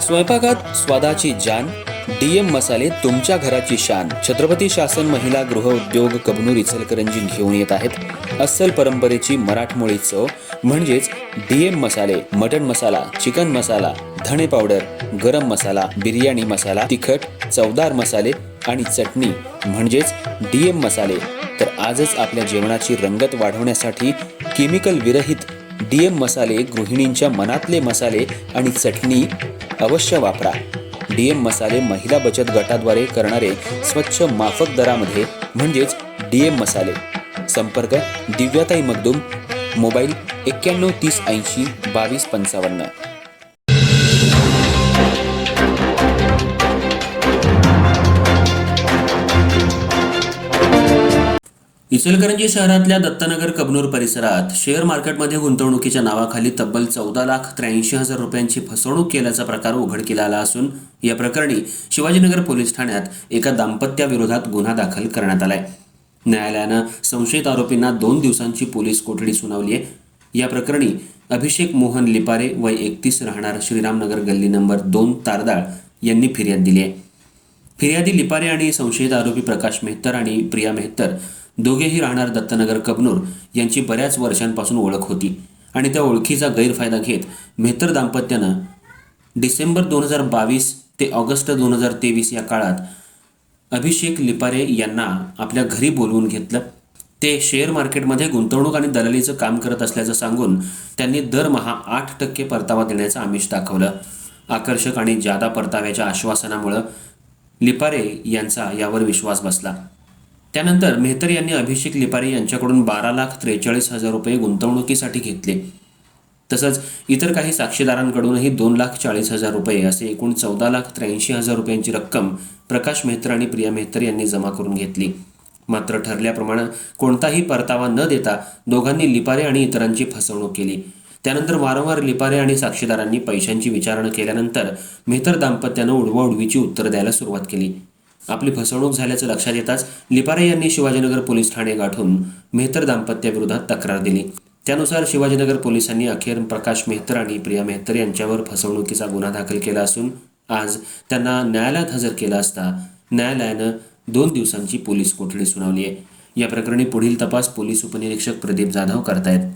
स्वयंपाकात स्वादाची जान, डीएम मसाले तुमच्या घराची शान. छत्रपती शासन महिला गृह उद्योग कबनूर इचलकरंजी घेऊन येत आहेत अस्सल परंपरेची मराठमोळी चव म्हणजेच डीएम मसाले. मटन मसाला, चिकन मसाला, धणे पावडर, गरम मसाला, बिर्याणी मसाला, तिखट चवदार मसाले आणि चटणी म्हणजेच डीएम मसाले. तर आजच आपल्या जेवणाची रंगत वाढवण्यासाठी केमिकल विरहित डीएम मसाले, गृहिणींच्या मनातले मसाले आणि चटणी अवश्य वापरा. डीएम मसाले महिला बचत गटाद्वारे करणारे स्वच्छ माफक दरामध्ये म्हणजेच डीएम मसाले. संपर्क दिव्याताई मगदूम, मोबाईल 91 30 80 22 55. इचलकरंजी शहरातल्या दत्तनगर कबनूर परिसरात शेअर मार्केटमध्ये गुंतवणुकीच्या नावाखाली तब्बल 14,83,000 रुपयांची फसवणूक केल्याचा प्रकार उघडकीला आला असून या प्रकरणी शिवाजीनगर पोलीस ठाण्यात एका दाम्पत्याविरोधात गुन्हा दाखल करण्यात आलाय. न्यायालयानं संशयित आरोपींना 2 दिवसांची पोलीस कोठडी सुनावली आहे. या प्रकरणी अभिषेक मोहन लिपारे वय 31 राहणार श्रीरामनगर गल्ली नंबर 2 तारदाळ यांनी फिर्याद दिली आहे. फिर्यादी लिपारे आणि संशयित आरोपी प्रकाश मेहतर आणि प्रिया मेहतर दोघेही राहणार दत्तनगर कबनूर यांची बऱ्याच वर्षांपासून ओळख होती आणि त्या ओळखीचा गैरफायदा घेत मेहतर दाम्पत्यानं डिसेंबर 2022 ते ऑगस्ट 2023 या काळात अभिषेक लिपारे यांना आपल्या घरी बोलवून घेतलं. ते शेअर मार्केटमध्ये गुंतवणूक आणि दलालीचं काम करत असल्याचं सांगून त्यांनी दरमहा 8% परतावा देण्याचं आमिष दाखवलं. आकर्षक आणि जादा परताव्याच्या आश्वासनामुळं लिपारे यांचा यावर विश्वास बसला. त्यानंतर मेहतर यांनी अभिषेक लिपारे यांच्याकडून 12,43,000 रुपये गुंतवणुकीसाठी घेतले. तसंच इतर काही साक्षीदारांकडूनही 2,40,000 रुपये असे एकूण 14,83,000 रुपयांची रक्कम प्रकाश मेहतर आणि प्रिया मेहतर यांनी जमा करून घेतली. मात्र ठरल्याप्रमाणे कोणताही परतावा न देता दोघांनी लिपारे आणि इतरांची फसवणूक केली. त्यानंतर वारंवार लिपारे आणि साक्षीदारांनी पैशांची विचारणा केल्यानंतर मेहतर दाम्पत्यानं उडवाउडवीची उत्तरं द्यायला सुरुवात केली. आपली फसवणूक झाल्याचं लक्षात येताच लिपारे यांनी शिवाजीनगर पोलीस ठाणे गाठून मेहतर दाम्पत्याविरोधात तक्रार दिली. त्यानुसार शिवाजीनगर पोलिसांनी अखेर प्रकाश मेहतर आणि प्रिया मेहतर यांच्यावर फसवणुकीचा गुन्हा दाखल केला असून आज त्यांना न्यायालयात हजर केलं असता न्यायालयानं 2 दिवसांची पोलीस कोठडी सुनावली आहे. या प्रकरणी पुढील तपास पोलीस उपनिरीक्षक प्रदीप जाधव करतायत.